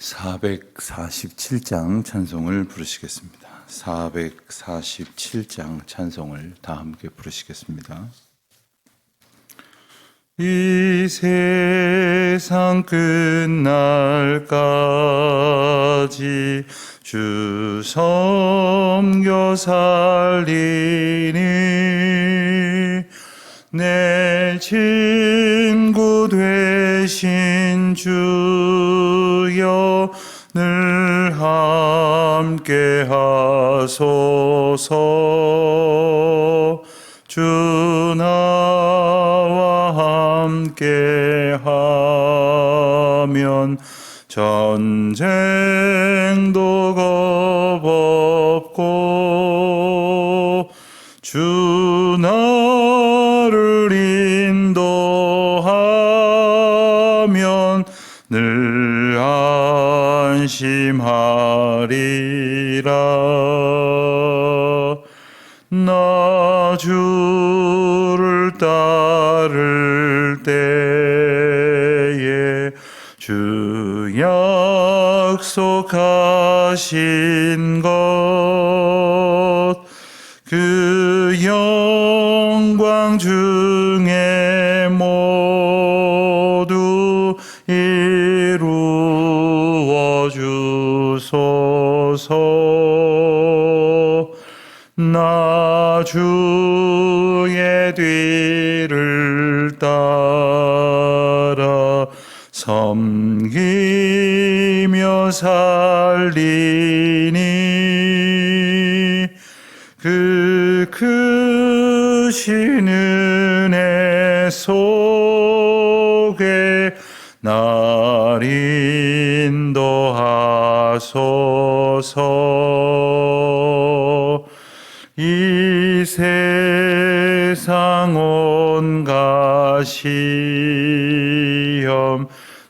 447장 찬송을 부르시겠습니다. 447장 찬송을 다 함께 부르시겠습니다. 이 세상 끝날까지 주 섬겨 살리니 내 친구 되신 주여 늘 함께 하소서. 주 나와 함께 하면 전쟁도 겁없고 주 나를 인도하면 늘 안심하리라. 나 주를 따를 때에 주 약속하신 것 그 영광 중에 모두 이루어 주소서. 나 주의 뒤를 따라 섬기며 살리니 그 크신 은혜 속에 날 인도하소서. 이 세상 온갖 시험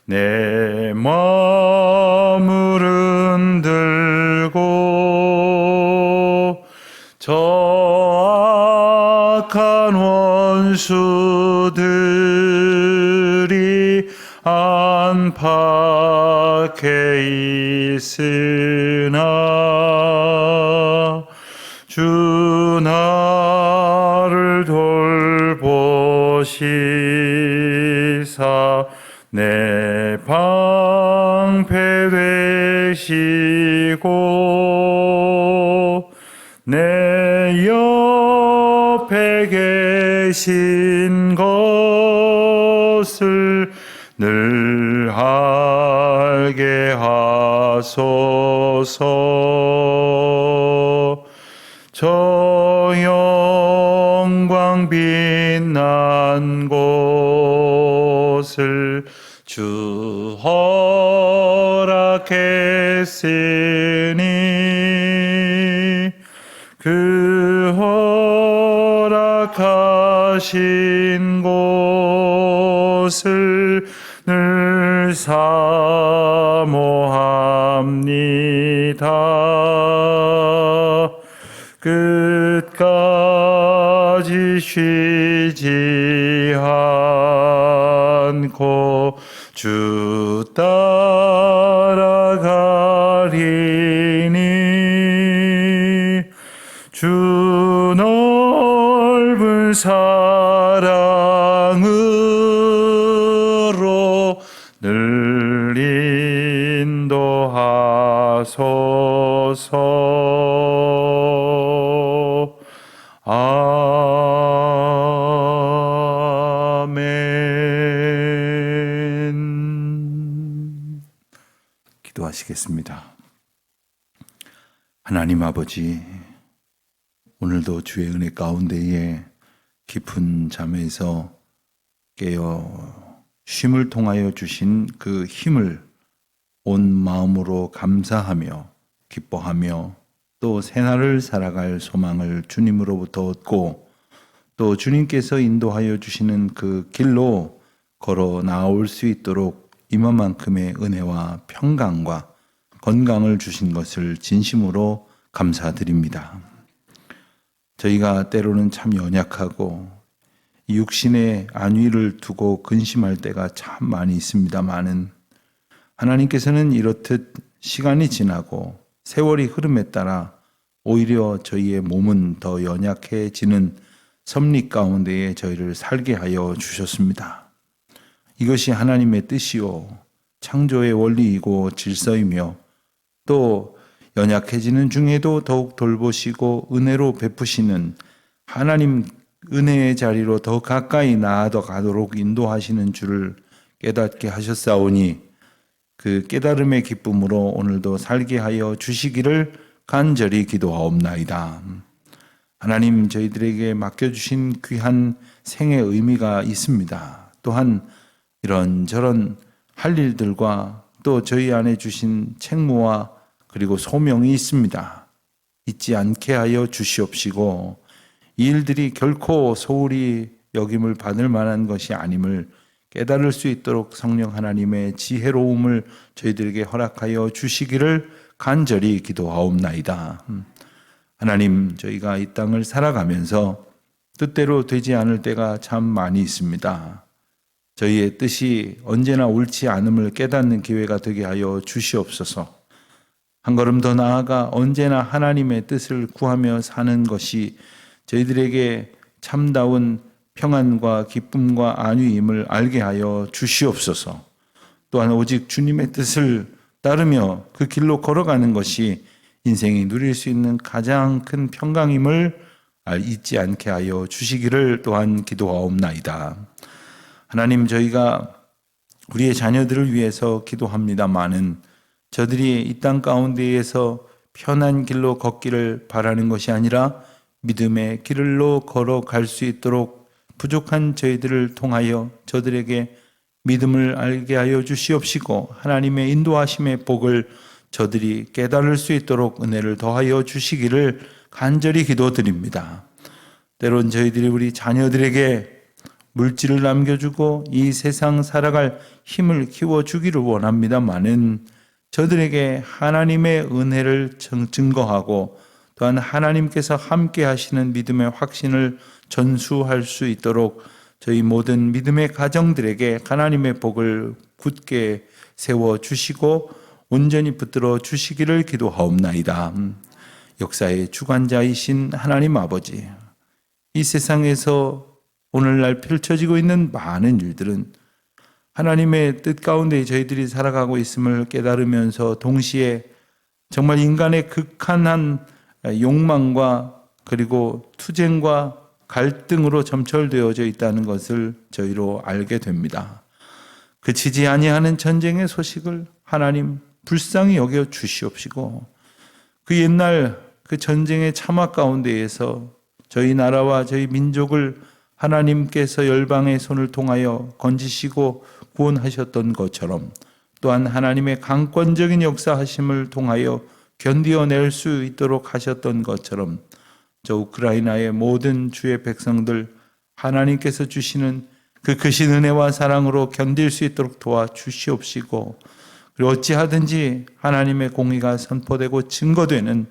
내 마음을 흔들고 저 악한 원수들이 안팎에 있으나 주 나를 돌보시사 내 방패 되시고 내 옆에 계신 것을 늘 알게 하소서. 저 영광 빛난 곳을 주 허락했으니 그 허락하신 곳을 늘 사모합니다. 끝까지 쉬지 않고 주 따라가리니 주 넓은 사랑으로 늘 인도하소서. 아멘. 기도하시겠습니다. 하나님 아버지, 오늘도 주의 은혜 가운데에 깊은 잠에서 깨어 쉼을 통하여 주신 그 힘을 온 마음으로 감사하며 기뻐하며 또 새날을 살아갈 소망을 주님으로부터 얻고 또 주님께서 인도하여 주시는 그 길로 걸어 나올 수 있도록 이만큼의 은혜와 평강과 건강을 주신 것을 진심으로 감사드립니다. 저희가 때로는 참 연약하고 육신의 안위를 두고 근심할 때가 참 많이 있습니다마는 하나님께서는 이렇듯 시간이 지나고 세월이 흐름에 따라 오히려 저희의 몸은 더 연약해지는 섭리 가운데에 저희를 살게 하여 주셨습니다. 이것이 하나님의 뜻이요 창조의 원리이고 질서이며 또 연약해지는 중에도 더욱 돌보시고 은혜로 베푸시는 하나님 은혜의 자리로 더 가까이 나아가 가도록 인도하시는 줄을 깨닫게 하셨사오니 그 깨달음의 기쁨으로 오늘도 살게 하여 주시기를 간절히 기도하옵나이다. 하나님, 저희들에게 맡겨주신 귀한 생의 의미가 있습니다. 또한 이런저런 할 일들과 또 저희 안에 주신 책무와 그리고 소명이 있습니다. 잊지 않게 하여 주시옵시고 이 일들이 결코 소홀히 여김을 받을 만한 것이 아님을 깨달을 수 있도록 성령 하나님의 지혜로움을 저희들에게 허락하여 주시기를 간절히 기도하옵나이다. 하나님, 저희가 이 땅을 살아가면서 뜻대로 되지 않을 때가 참 많이 있습니다. 저희의 뜻이 언제나 옳지 않음을 깨닫는 기회가 되게 하여 주시옵소서. 한 걸음 더 나아가 언제나 하나님의 뜻을 구하며 사는 것이 저희들에게 참다운 평안과 기쁨과 안위임을 알게 하여 주시옵소서. 또한 오직 주님의 뜻을 따르며 그 길로 걸어가는 것이 인생이 누릴 수 있는 가장 큰 평강임을 잊지 않게 하여 주시기를 또한 기도하옵나이다. 하나님, 저희가 우리의 자녀들을 위해서 기도합니다마는 저들이 이 땅 가운데에서 편한 길로 걷기를 바라는 것이 아니라 믿음의 길로 걸어갈 수 있도록 부족한 저희들을 통하여 저들에게 믿음을 알게 하여 주시옵시고 하나님의 인도하심의 복을 저들이 깨달을 수 있도록 은혜를 더하여 주시기를 간절히 기도드립니다. 때론 저희들이 우리 자녀들에게 물질을 남겨주고 이 세상 살아갈 힘을 키워주기를 원합니다마는 저들에게 하나님의 은혜를 증거하고 또한 하나님께서 함께 하시는 믿음의 확신을 전수할 수 있도록 저희 모든 믿음의 가정들에게 하나님의 복을 굳게 세워주시고 온전히 붙들어 주시기를 기도하옵나이다. 역사의 주관자이신 하나님 아버지, 이 세상에서 오늘날 펼쳐지고 있는 많은 일들은 하나님의 뜻 가운데 저희들이 살아가고 있음을 깨달으면서 동시에 정말 인간의 극한한 욕망과 그리고 투쟁과 갈등으로 점철되어져 있다는 것을 저희로 알게 됩니다. 그치지 아니하는 전쟁의 소식을 하나님 불쌍히 여겨 주시옵시고 그 옛날 그 전쟁의 참화 가운데에서 저희 나라와 저희 민족을 하나님께서 열방의 손을 통하여 건지시고 구원하셨던 것처럼 또한 하나님의 강권적인 역사하심을 통하여 견디어낼 수 있도록 하셨던 것처럼 저 우크라이나의 모든 주의 백성들 하나님께서 주시는 그 크신 은혜와 사랑으로 견딜 수 있도록 도와주시옵시고 그리고 어찌하든지 하나님의 공의가 선포되고 증거되는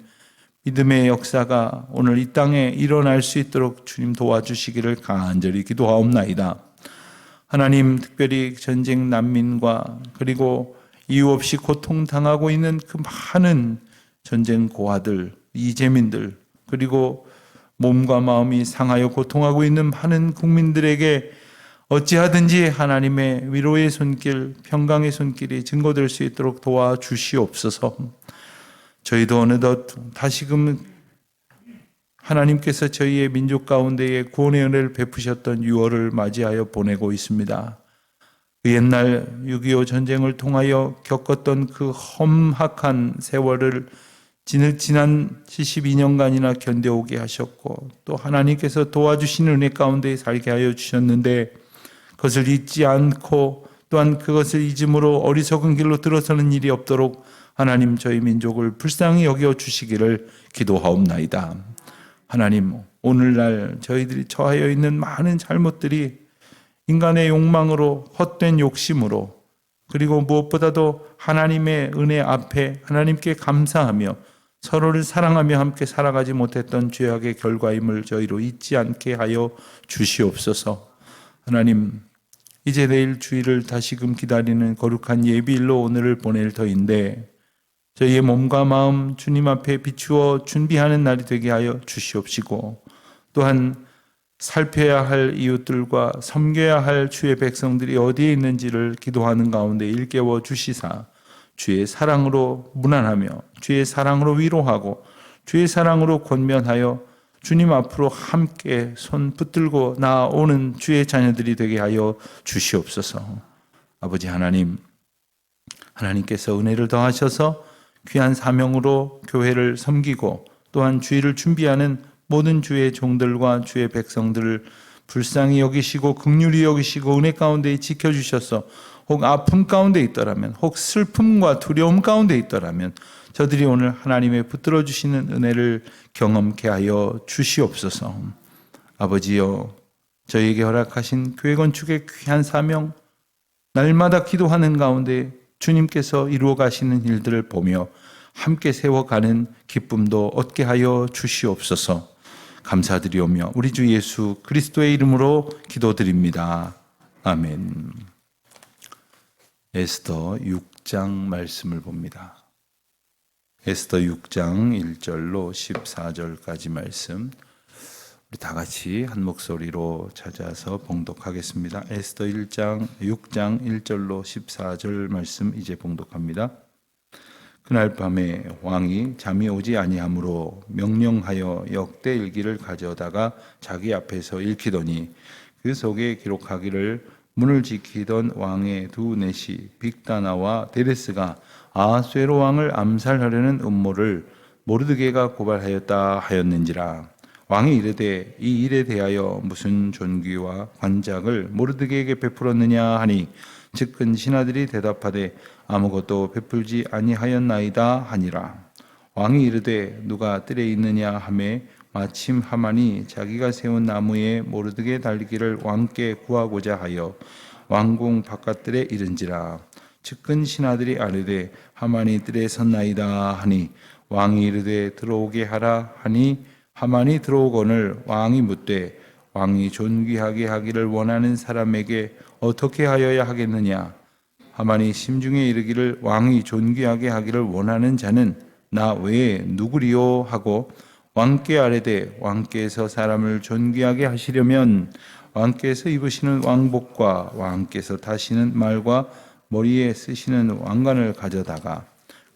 믿음의 역사가 오늘 이 땅에 일어날 수 있도록 주님 도와주시기를 간절히 기도하옵나이다. 하나님, 특별히 전쟁 난민과 그리고 이유 없이 고통당하고 있는 그 많은 전쟁 고아들, 이재민들 그리고 몸과 마음이 상하여 고통하고 있는 많은 국민들에게 어찌하든지 하나님의 위로의 손길, 평강의 손길이 증거될 수 있도록 도와주시옵소서. 저희도 어느덧 다시금 하나님께서 저희의 민족 가운데에 구원의 은혜를 베푸셨던 6월을 맞이하여 보내고 있습니다. 그 옛날 6.25 전쟁을 통하여 겪었던 그 험악한 세월을 지난 72년간이나 견뎌오게 하셨고 또 하나님께서 도와주신 은혜 가운데 살게 하여 주셨는데 그것을 잊지 않고 또한 그것을 잊음으로 어리석은 길로 들어서는 일이 없도록 하나님 저희 민족을 불쌍히 여겨 주시기를 기도하옵나이다. 하나님, 오늘날 저희들이 처하여 있는 많은 잘못들이 인간의 욕망으로 헛된 욕심으로 그리고 무엇보다도 하나님의 은혜 앞에 하나님께 감사하며 서로를 사랑하며 함께 살아가지 못했던 죄악의 결과임을 저희로 잊지 않게 하여 주시옵소서. 하나님, 이제 내일 주일을 다시금 기다리는 거룩한 예비일로 오늘을 보낼 터인데 저희의 몸과 마음 주님 앞에 비추어 준비하는 날이 되게 하여 주시옵시고, 또한 살펴야 할 이웃들과 섬겨야 할 주의 백성들이 어디에 있는지를 기도하는 가운데 일깨워 주시사 주의 사랑으로 문안하며 주의 사랑으로 위로하고 주의 사랑으로 권면하여 주님 앞으로 함께 손 붙들고 나아오는 주의 자녀들이 되게 하여 주시옵소서. 아버지 하나님, 하나님께서 은혜를 더하셔서 귀한 사명으로 교회를 섬기고 또한 주의를 준비하는 모든 주의 종들과 주의 백성들을 불쌍히 여기시고 긍휼히 여기시고 은혜 가운데 지켜주셔서 혹 아픔 가운데 있더라면, 혹 슬픔과 두려움 가운데 있더라면 저들이 오늘 하나님의 붙들어 주시는 은혜를 경험케 하여 주시옵소서. 아버지여, 저희에게 허락하신 교회 건축의 귀한 사명, 날마다 기도하는 가운데 주님께서 이루어 가시는 일들을 보며 함께 세워가는 기쁨도 얻게 하여 주시옵소서. 감사드리오며 우리 주 예수 그리스도의 이름으로 기도드립니다. 아멘. 에스더 6장 말씀을 봅니다. 에스더 6장 1절로 14절까지 말씀, 우리 다 같이 한 목소리로 찾아서 봉독하겠습니다. 에스더 6장 1절로 14절 말씀 이제 봉독합니다. 그날 밤에 왕이 잠이 오지 아니하므로 명령하여 역대 일기를 가져다가 자기 앞에서 읽히더니 그 속에 기록하기를 문을 지키던 왕의 두 내시 빅다나와 데레스가 아하수에로 왕을 암살하려는 음모를 모르드게가 고발하였다 하였는지라. 왕이 이르되 이 일에 대하여 무슨 존귀와 관작을 모르드게에게 베풀었느냐 하니 측근 신하들이 대답하되 아무것도 베풀지 아니하였나이다 하니라. 왕이 이르되 누가 뜰에 있느냐 하매 마침 하만이 자기가 세운 나무에 모르드게 달리기를 왕께 구하고자 하여 왕궁 바깥들에 이른지라. 측근 신하들이 아뢰되 하만이 뜰에 섰나이다 하니 왕이 이르되 들어오게 하라 하니 하만이 들어오거늘 왕이 묻되 왕이 존귀하게 하기를 원하는 사람에게 어떻게 하여야 하겠느냐. 하만이 심중에 이르기를 왕이 존귀하게 하기를 원하는 자는 나 외에 누구리요 하고 왕께 아뢰되 왕께서 사람을 존귀하게 하시려면 왕께서 입으시는 왕복과 왕께서 타시는 말과 머리에 쓰시는 왕관을 가져다가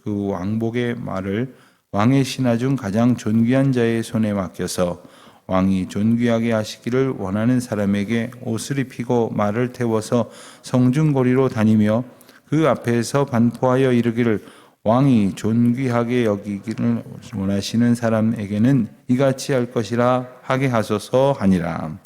그 왕복의 말을 왕의 신하 중 가장 존귀한 자의 손에 맡겨서 왕이 존귀하게 하시기를 원하는 사람에게 옷을 입히고 말을 태워서 성중거리로 다니며 그 앞에서 반포하여 이르기를 왕이 존귀하게 여기기를 원하시는 사람에게는 이같이 할 것이라 하게 하소서 하니라.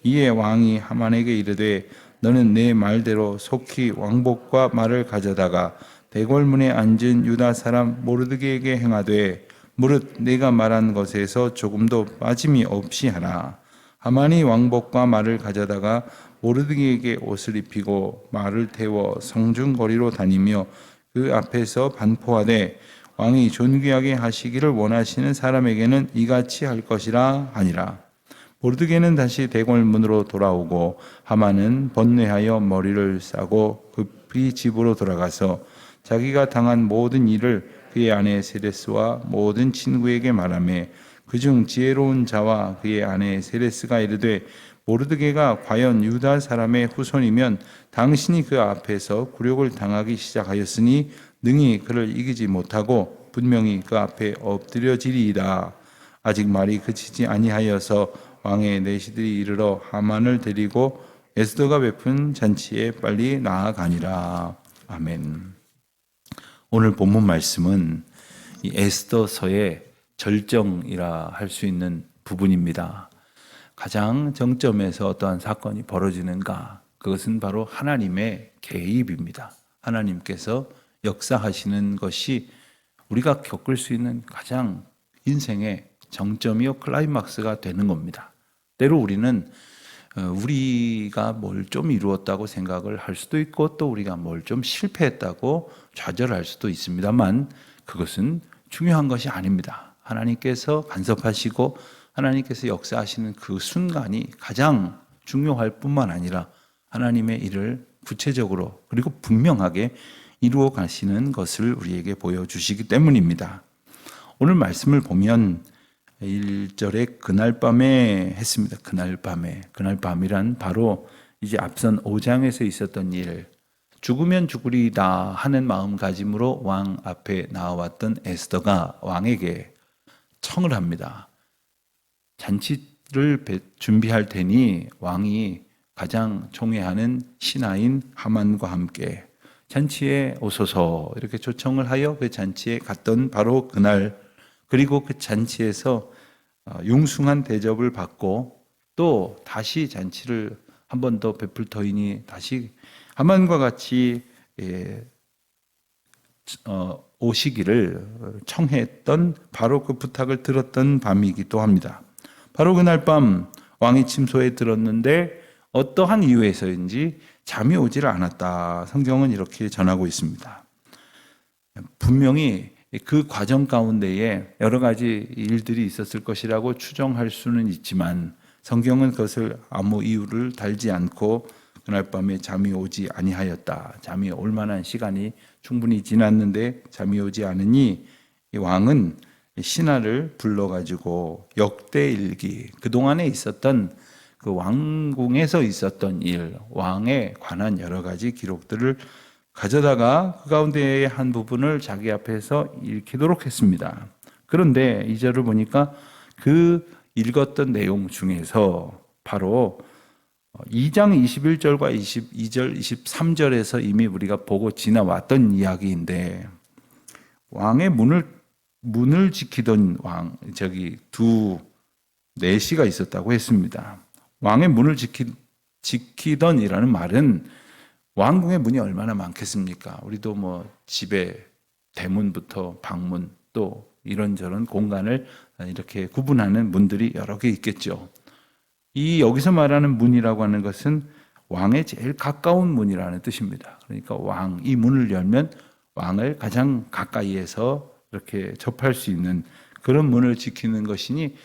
이에 왕이 하만에게 이르되 너는 내 말대로 속히 왕복과 말을 가져다가 대궐문에 앉은 유다 사람 모르드게에게 행하되 무릇 내가 말한 것에서 조금도 빠짐이 없이 하라. 하만이 왕복과 말을 가져다가 모르드게에게 옷을 입히고 말을 태워 성중거리로 다니며 그 앞에서 반포하되 왕이 존귀하게 하시기를 원하시는 사람에게는 이같이 할 것이라 하니라. 모르드게는 다시 대궐문으로 돌아오고 하만은 번뇌하여 머리를 싸고 급히 집으로 돌아가서 자기가 당한 모든 일을 그의 아내 세레스와 모든 친구에게 말하며 그중 지혜로운 자와 그의 아내 세레스가 이르되 모르드게가 과연 유다 사람의 후손이면 당신이 그 앞에서 굴욕을 당하기 시작하였으니 능히 그를 이기지 못하고 분명히 그 앞에 엎드려지리이다. 아직 말이 그치지 아니하여서 왕의 내시들이 이르러 하만을 데리고 에스더가 베푼 잔치에 빨리 나아가니라. 아멘. 오늘 본문 말씀은 이 에스더서의 절정이라 할 수 있는 부분입니다. 가장 정점에서 어떠한 사건이 벌어지는가? 그것은 바로 하나님의 개입입니다. 하나님께서 역사하시는 것이 우리가 겪을 수 있는 가장 인생의 정점이요 클라이막스가 되는 겁니다. 때로 우리는 우리가 뭘 좀 이루었다고 생각을 할 수도 있고 또 우리가 뭘 좀 실패했다고 좌절할 수도 있습니다만 그것은 중요한 것이 아닙니다. 하나님께서 간섭하시고 하나님께서 역사하시는 그 순간이 가장 중요할 뿐만 아니라 하나님의 일을 구체적으로 그리고 분명하게 이루어 가시는 것을 우리에게 보여주시기 때문입니다. 오늘 말씀을 보면 1절에 그날 밤에 했습니다. 그날 밤이란 바로 이제 앞선 5장에서 있었던 일, 죽으면 죽으리다 하는 마음가짐으로 왕 앞에 나왔던 에스더가 왕에게 청을 합니다. 잔치를 준비할 테니 왕이 가장 총애하는 신하인 하만과 함께 잔치에 오소서 이렇게 초청을 하여 그 잔치에 갔던 바로 그날, 그리고 그 잔치에서 융숭한 대접을 받고 또 다시 잔치를 한 번 더 베풀 터이니 다시 하만과 같이 오시기를 청했던 바로 그 부탁을 들었던 밤이기도 합니다. 바로 그날 밤 왕이 침소에 들었는데 어떠한 이유에서인지 잠이 오지를 않았다. 성경은 이렇게 전하고 있습니다. 분명히 그 과정 가운데에 여러 가지 일들이 있었을 것이라고 추정할 수는 있지만 성경은 그것을 아무 이유를 달지 않고 그날 밤에 잠이 오지 아니하였다. 잠이 올 만한 시간이 충분히 지났는데 잠이 오지 않으니 이 왕은 신하를 불러가지고 역대일기, 그동안에 있었던 그 왕궁에서 있었던 일, 왕에 관한 여러 가지 기록들을 가져다가 그 가운데의 한 부분을 자기 앞에서 읽히도록 했습니다. 그런데 2절을 보니까 그 읽었던 내용 중에서 바로 2장 21절과 22절, 23절에서 이미 우리가 보고 지나왔던 이야기인데 왕의 문을 지키던 두 내시가 있었다고 했습니다. 왕의 문을 지키던이라는 말은 왕궁의 문이 얼마나 많겠습니까? 우리도 뭐 집에 대문부터 방문 또 이런저런 공간을 이렇게 구분하는 문들이 여러 개 있겠죠. 이 여기서 말하는 문이라고 하는 것은 왕의 제일 가까운 문이라는 뜻입니다. 그러니까 이 문을 열면 왕을 가장 가까이에서 이렇게 접할 수 있는 그런 문을 지키는 것이니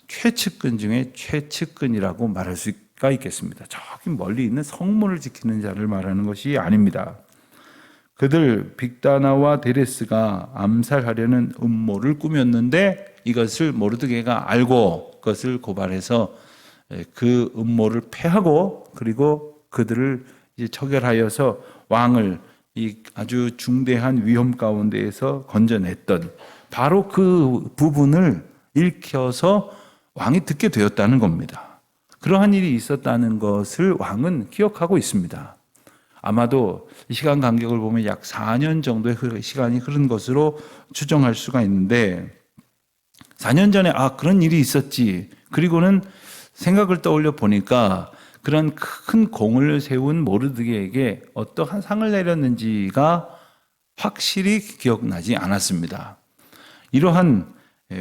최측근 중에 최측근이라고 말할 수가 있겠습니다. 저기 멀리 있는 성문을 지키는 자를 말하는 것이 아닙니다. 그들 빅다나와 데레스가 암살하려는 음모를 꾸몄는데 이것을 모르드게가 알고 그것을 고발해서 그 음모를 패하고 그리고 그들을 이제 처결하여서 왕을 이 아주 중대한 위험 가운데에서 건져냈던 바로 그 부분을 읽혀서 왕이 듣게 되었다는 겁니다. 그러한 일이 있었다는 것을 왕은 기억하고 있습니다. 아마도 시간 간격을 보면 약 4년 정도의 시간이 흐른 것으로 추정할 수가 있는데 4년 전에 그런 일이 있었지. 그리고는 생각을 떠올려 보니까 그런 큰 공을 세운 모르드게에게 어떠한 상을 내렸는지가 확실히 기억나지 않았습니다. 이러한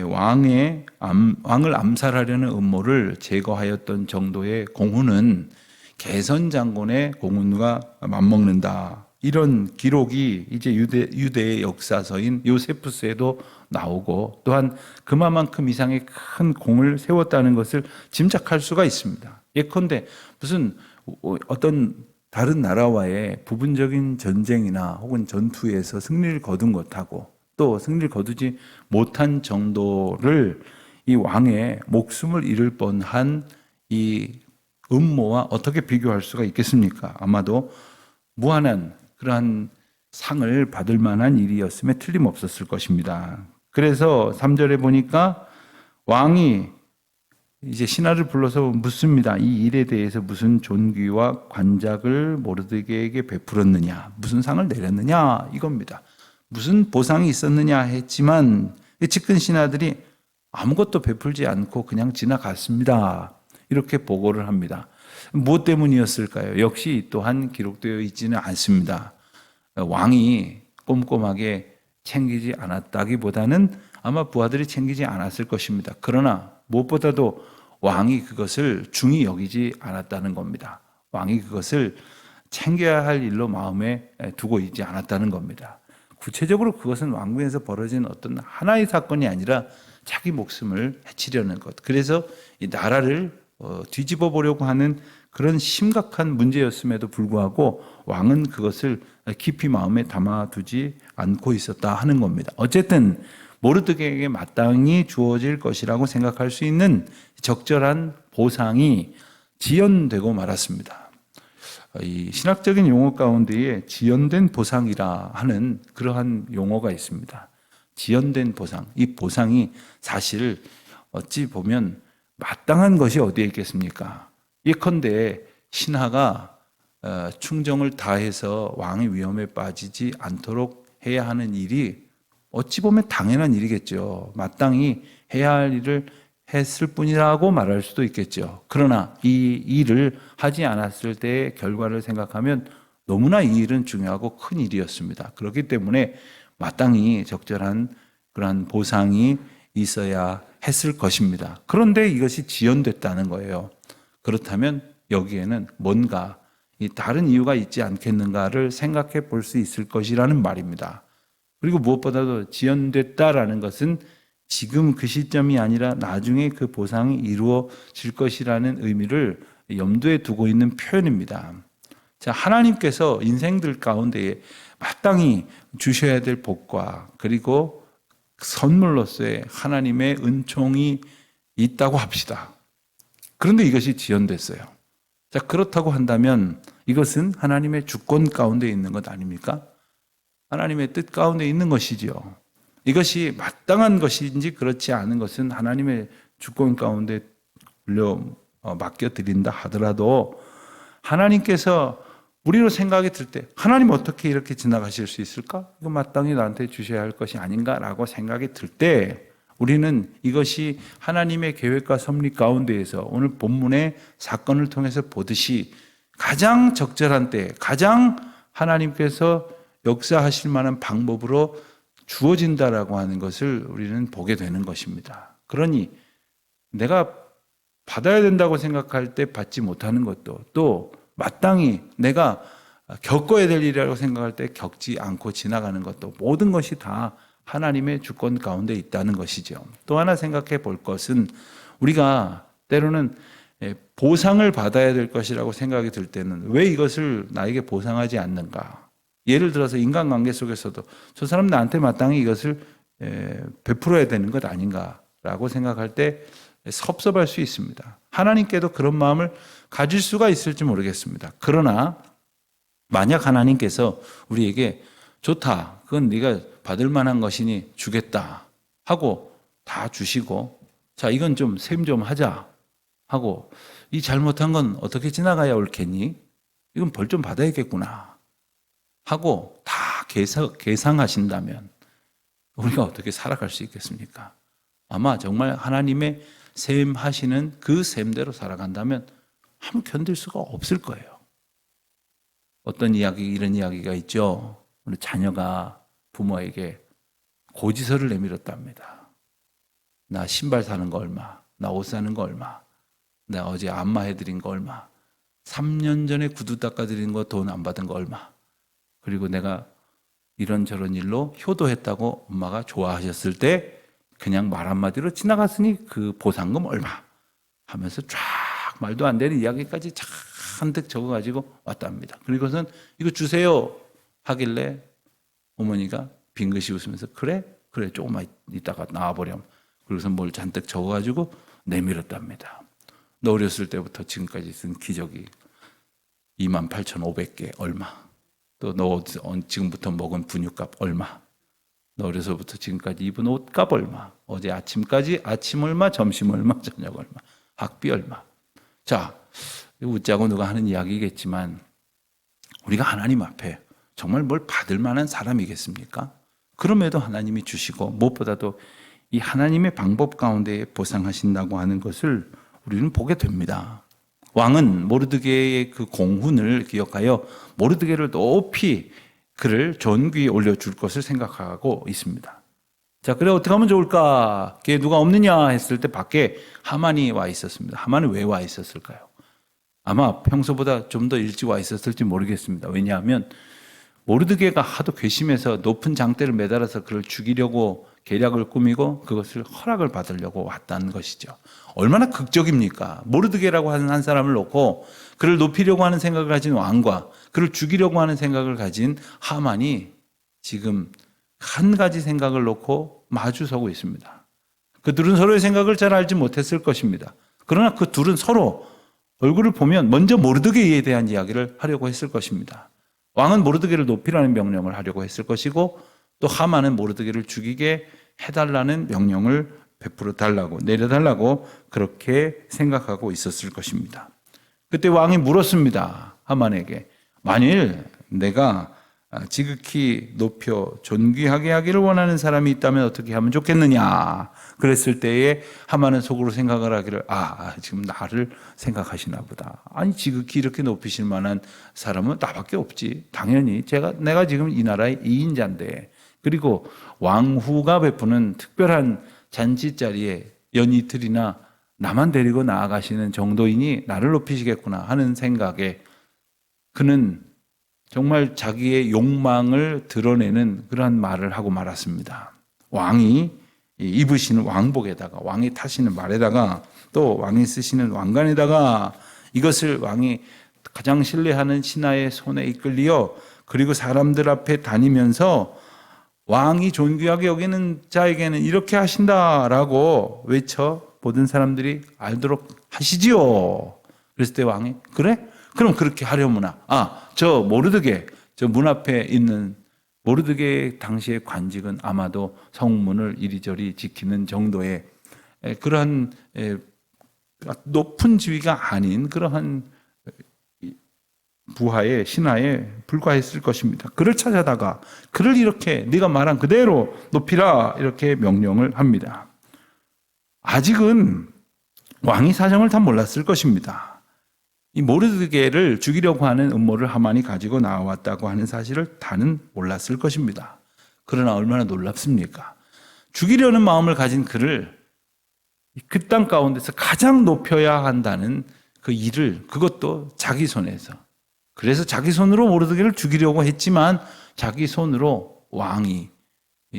왕을 암살하려는 음모를 제거하였던 정도의 공훈은 개선 장군의 공훈과 맞먹는다. 이런 기록이 이제 유대의 역사서인 요세푸스에도 나오고 또한 그만큼 이상의 큰 공을 세웠다는 것을 짐작할 수가 있습니다. 예컨대 무슨 어떤 다른 나라와의 부분적인 전쟁이나 혹은 전투에서 승리를 거둔 것하고 또 승리를 거두지 못한 정도를 이 왕의 목숨을 잃을 뻔한 이 음모와 어떻게 비교할 수가 있겠습니까? 아마도 무한한 그러한 상을 받을 만한 일이었음에 틀림없었을 것입니다. 그래서 3절에 보니까 왕이 이제 신하를 불러서 묻습니다. 이 일에 대해서 무슨 존귀와 관작을 모르드게에게 베풀었느냐, 무슨 상을 내렸느냐 이겁니다. 무슨 보상이 있었느냐 했지만 측근 신하들이 아무것도 베풀지 않고 그냥 지나갔습니다. 이렇게 보고를 합니다. 무엇 때문이었을까요? 역시 또한 기록되어 있지는 않습니다. 왕이 꼼꼼하게 챙기지 않았다기보다는 아마 부하들이 챙기지 않았을 것입니다. 그러나 무엇보다도 왕이 그것을 중히 여기지 않았다는 겁니다. 왕이 그것을 챙겨야 할 일로 마음에 두고 있지 않았다는 겁니다. 구체적으로 그것은 왕궁에서 벌어진 어떤 하나의 사건이 아니라 자기 목숨을 해치려는 것. 그래서 이 나라를 뒤집어 보려고 하는 그런 심각한 문제였음에도 불구하고 왕은 그것을 깊이 마음에 담아두지 않고 있었다 하는 겁니다. 어쨌든 모르드게에게 마땅히 주어질 것이라고 생각할 수 있는 적절한 보상이 지연되고 말았습니다. 이 신학적인 용어 가운데에 지연된 보상이라 하는 그러한 용어가 있습니다. 지연된 보상. 이 보상이 사실 어찌 보면 마땅한 것이 어디에 있겠습니까? 예컨대 신하가 충정을 다해서 왕의 위험에 빠지지 않도록 해야 하는 일이 어찌 보면 당연한 일이겠죠. 마땅히 해야 할 일을 했을 뿐이라고 말할 수도 있겠죠. 그러나 이 일을 하지 않았을 때의 결과를 생각하면 너무나 이 일은 중요하고 큰 일이었습니다. 그렇기 때문에 마땅히 적절한 그러한 보상이 있어야 했을 것입니다. 그런데 이것이 지연됐다는 거예요. 그렇다면 여기에는 뭔가 다른 이유가 있지 않겠는가를 생각해 볼 수 있을 것이라는 말입니다. 그리고 무엇보다도 지연됐다라는 것은 지금 그 시점이 아니라 나중에 그 보상이 이루어질 것이라는 의미를 염두에 두고 있는 표현입니다. 자, 하나님께서 인생들 가운데에 마땅히 주셔야 될 복과 그리고 선물로서의 하나님의 은총이 있다고 합시다. 그런데 이것이 지연됐어요. 자, 그렇다고 한다면 이것은 하나님의 주권 가운데 있는 것 아닙니까? 하나님의 뜻 가운데 있는 것이지요. 이것이 마땅한 것인지 그렇지 않은 것은 하나님의 주권 가운데 맡겨드린다 하더라도 하나님께서 우리로 생각이 들 때 하나님 어떻게 이렇게 지나가실 수 있을까? 이거 마땅히 나한테 주셔야 할 것이 아닌가라고 생각이 들 때 우리는 이것이 하나님의 계획과 섭리 가운데에서 오늘 본문의 사건을 통해서 보듯이 가장 적절한 때 가장 하나님께서 역사하실 만한 방법으로 주어진다라고 하는 것을 우리는 보게 되는 것입니다. 그러니 내가 받아야 된다고 생각할 때 받지 못하는 것도 또 마땅히 내가 겪어야 될 일이라고 생각할 때 겪지 않고 지나가는 것도 모든 것이 다 하나님의 주권 가운데 있다는 것이죠. 또 하나 생각해 볼 것은 우리가 때로는 보상을 받아야 될 것이라고 생각이 들 때는 왜 이것을 나에게 보상하지 않는가? 예를 들어서 인간관계 속에서도 저 사람 나한테 마땅히 이것을 베풀어야 되는 것 아닌가라고 생각할 때 섭섭할 수 있습니다. 하나님께도 그런 마음을 가질 수가 있을지 모르겠습니다. 그러나 만약 하나님께서 우리에게 좋다, 그건 네가 받을 만한 것이니 주겠다 하고 다 주시고 자 이건 좀 셈 좀 하자 하고 이 잘못한 건 어떻게 지나가야 옳겠니? 이건 벌 좀 받아야겠구나 하고 다 계상하신다면 우리가 어떻게 살아갈 수 있겠습니까? 아마 정말 하나님의 셈 하시는 그 셈대로 살아간다면 아무 견딜 수가 없을 거예요. 어떤 이런 이야기가 있죠. 우리 자녀가 부모에게 고지서를 내밀었답니다. 나 신발 사는 거 얼마, 나 옷 사는 거 얼마, 내가 어제 안마해드린 거 얼마, 3년 전에 구두 닦아드린 거 돈 안 받은 거 얼마, 그리고 내가 이런저런 일로 효도했다고 엄마가 좋아하셨을 때 그냥 말 한마디로 지나갔으니 그 보상금 얼마 하면서 쫙 말도 안 되는 이야기까지 잔뜩 적어가지고 왔답니다. 그리고선 이거 주세요 하길래 어머니가 빙긋이 웃으면서 그래 조금만 있다가 나와버렴. 그래서 뭘 잔뜩 적어가지고 내밀었답니다. 너 어렸을 때부터 지금까지 쓴 기저귀 28,500개 얼마, 또 너 지금부터 먹은 분유값 얼마, 너 어려서부터 지금까지 입은 옷값 얼마, 어제 아침까지 아침 얼마, 점심 얼마, 저녁 얼마, 학비 얼마. 자, 웃자고 누가 하는 이야기겠지만 우리가 하나님 앞에 정말 뭘 받을 만한 사람이겠습니까? 그럼에도 하나님이 주시고 무엇보다도 이 하나님의 방법 가운데 보상하신다고 하는 것을 우리는 보게 됩니다. 왕은 모르드게의 그 공훈을 기억하여 모르드게를 높이 그를 존귀에 올려줄 것을 생각하고 있습니다. 자, 그래 어떻게 하면 좋을까? 걔 누가 없느냐 했을 때 밖에 하만이 와 있었습니다. 하만은 왜 와 있었을까요? 아마 평소보다 좀 더 일찍 와 있었을지 모르겠습니다. 왜냐하면 모르드게가 하도 괘씸해서 높은 장대를 매달아서 그를 죽이려고 계략을 꾸미고 그것을 허락을 받으려고 왔다는 것이죠. 얼마나 극적입니까? 모르드게라고 하는 한 사람을 놓고 그를 높이려고 하는 생각을 가진 왕과 그를 죽이려고 하는 생각을 가진 하만이 지금 한 가지 생각을 놓고 마주서고 있습니다. 그 둘은 서로의 생각을 잘 알지 못했을 것입니다. 그러나 그 둘은 서로 얼굴을 보면 먼저 모르드게에 대한 이야기를 하려고 했을 것입니다. 왕은 모르드게를 높이라는 명령을 하려고 했을 것이고 또 하만은 모르드게를 죽이게 해달라는 명령을 베풀어 달라고 내려달라고 그렇게 생각하고 있었을 것입니다. 그때 왕이 물었습니다. 하만에게 만일 내가 지극히 높여 존귀하게 하기를 원하는 사람이 있다면 어떻게 하면 좋겠느냐. 그랬을 때에 하만은 속으로 생각을 하기를 지금 나를 생각하시나 보다. 아니 지극히 이렇게 높이실 만한 사람은 나밖에 없지. 당연히 내가 지금 이 나라의 2인자인데 그리고 왕후가 베푸는 특별한 잔치 자리에 연이틀이나 나만 데리고 나아가시는 정도이니 나를 높이시겠구나 하는 생각에 그는 정말 자기의 욕망을 드러내는 그러한 말을 하고 말았습니다. 왕이 입으시는 왕복에다가 왕이 타시는 말에다가 또 왕이 쓰시는 왕관에다가 이것을 왕이 가장 신뢰하는 신하의 손에 이끌리어 그리고 사람들 앞에 다니면서 왕이 존귀하게 여기는 자에게는 이렇게 하신다라고 외쳐 모든 사람들이 알도록 하시지요. 그랬을 때 왕이 그래? 그럼 그렇게 하려무나. 저 모르드게 저 문 앞에 있는 모르드게의 당시의 관직은 아마도 성문을 이리저리 지키는 정도의 그러한 높은 지위가 아닌 그러한 부하의 신하에 불과했을 것입니다. 그를 찾아다가 그를 이렇게 네가 말한 그대로 높이라 이렇게 명령을 합니다. 아직은 왕이 사정을 다 몰랐을 것입니다. 이 모르드게를 죽이려고 하는 음모를 하만이 가지고 나왔다고 하는 사실을 다는 몰랐을 것입니다. 그러나 얼마나 놀랍습니까? 죽이려는 마음을 가진 그를 그 땅 가운데서 가장 높여야 한다는 그 일을 그것도 자기 손에서 그래서 자기 손으로 모르드게를 죽이려고 했지만 자기 손으로 왕이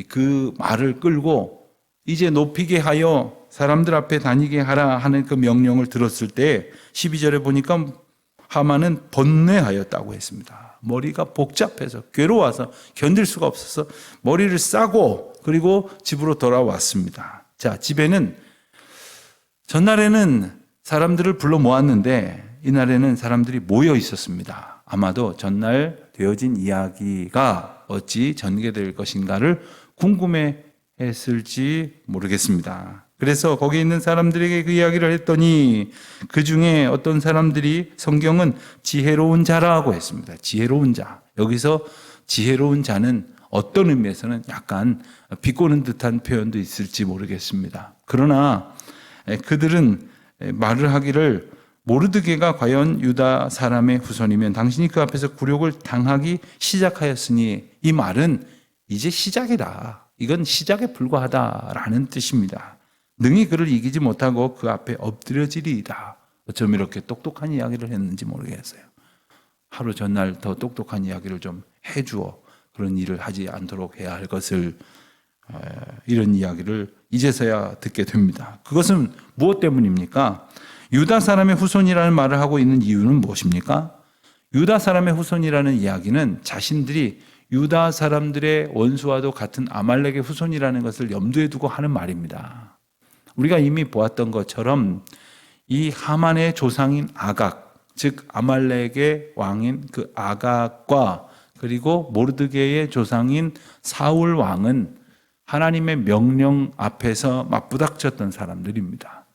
그 말을 끌고 이제 높이게 하여 사람들 앞에 다니게 하라 하는 그 명령을 들었을 때 12절에 보니까 하만은 번뇌하였다고 했습니다. 머리가 복잡해서 괴로워서 견딜 수가 없어서 머리를 싸고 그리고 집으로 돌아왔습니다. 자, 집에는 전날에는 사람들을 불러 모았는데 이날에는 사람들이 모여 있었습니다. 아마도 전날 되어진 이야기가 어찌 전개될 것인가를 궁금해 했을지 모르겠습니다. 그래서 거기 있는 사람들에게 그 이야기를 했더니 그 중에 어떤 사람들이 성경은 지혜로운 자라고 했습니다. 지혜로운 자. 여기서 지혜로운 자는 어떤 의미에서는 약간 비꼬는 듯한 표현도 있을지 모르겠습니다. 그러나 그들은 말을 하기를 모르드게가 과연 유다 사람의 후손이면 당신이 그 앞에서 굴욕을 당하기 시작하였으니 이 말은 이제 시작이다. 이건 시작에 불과하다라는 뜻입니다. 능히 그를 이기지 못하고 그 앞에 엎드려지리이다. 어쩜 이렇게 똑똑한 이야기를 했는지 모르겠어요. 하루 전날 더 똑똑한 이야기를 좀 해주어 그런 일을 하지 않도록 해야 할 것을 이런 이야기를 이제서야 듣게 됩니다. 그것은 무엇 때문입니까? 유다 사람의 후손이라는 말을 하고 있는 이유는 무엇입니까? 유다 사람의 후손이라는 이야기는 자신들이 유다 사람들의 원수와도 같은 아말렉의 후손이라는 것을 염두에 두고 하는 말입니다. 우리가 이미 보았던 것처럼 이 하만의 조상인 아각, 즉 아말렉의 왕인 그 아각과 그리고 모르드게의 조상인 사울 왕은 하나님의 명령 앞에서 맞부닥쳤던 사람들입니다.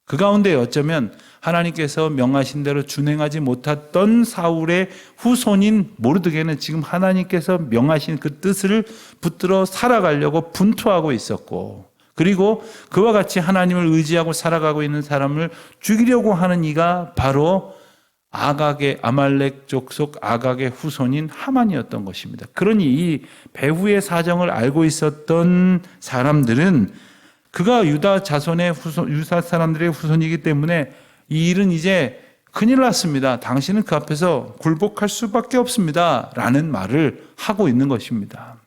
그 가운데 어쩌면 하나님께서 명하신 대로 준행하지 못했던 사울의 후손인 모르드게는 지금 하나님께서 명하신 그 뜻을 붙들어 살아가려고 분투하고 있었고 그리고 그와 같이 하나님을 의지하고 살아가고 있는 사람을 죽이려고 하는 이가 바로 아각의 아말렉 족속 아각의 후손인 하만이었던 것입니다. 그러니 이 배후의 사정을 알고 있었던 사람들은 그가 유다 자손의 유다 사람들의 후손이기 때문에 이 일은 이제 큰일 났습니다. 당신은 그 앞에서 굴복할 수밖에 없습니다. 라는 말을 하고 있는 것입니다.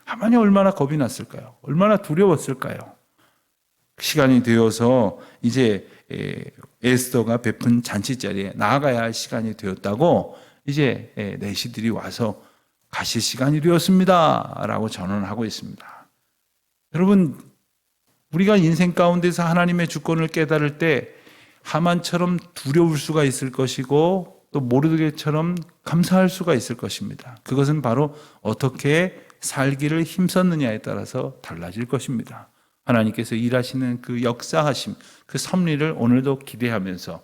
하만이 얼마나 겁이 났을까요? 얼마나 두려웠을까요? 시간이 되어서 이제 에스더가 베푼 잔치자리에 나아가야 할 시간이 되었다고 이제 내시들이 와서 가실 시간이 되었습니다 라고 전언하고 있습니다. 여러분, 우리가 인생 가운데서 하나님의 주권을 깨달을 때 하만처럼 두려울 수가 있을 것이고 또 모르드게처럼 감사할 수가 있을 것입니다. 그것은 바로 어떻게 살기를 힘썼느냐에 따라서 달라질 것입니다. 하나님께서 일하시는 그 역사하심, 그 섭리를 오늘도 기대하면서,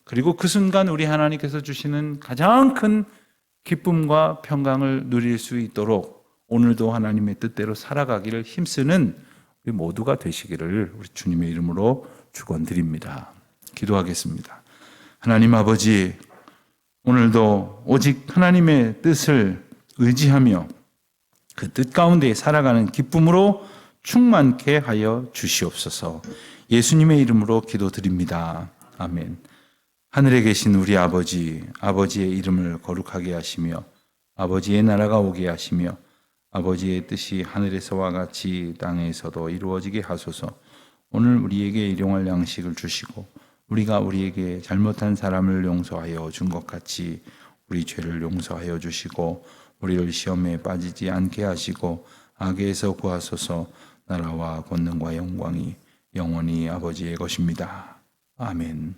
그리고 그 순간 우리 하나님께서 주시는 가장 큰 기쁨과 평강을 누릴 수 있도록 오늘도 하나님의 뜻대로 살아가기를 힘쓰는 우리 모두가 되시기를 우리 주님의 이름으로 축원드립니다. 기도하겠습니다. 하나님 아버지, 오늘도 오직 하나님의 뜻을 의지하며 그 뜻 가운데 살아가는 기쁨으로 충만케 하여 주시옵소서. 예수님의 이름으로 기도드립니다. 아멘. 하늘에 계신 우리 아버지, 아버지의 이름을 거룩하게 하시며 아버지의 나라가 오게 하시며 아버지의 뜻이 하늘에서와 같이 땅에서도 이루어지게 하소서. 오늘 우리에게 일용할 양식을 주시고 우리가 우리에게 잘못한 사람을 용서하여 준 것 같이 우리 죄를 용서하여 주시고 우리를 시험에 빠지지 않게 하시고 악에서 구하소서. 나라와 권능과 영광이 영원히 아버지의 것입니다. 아멘.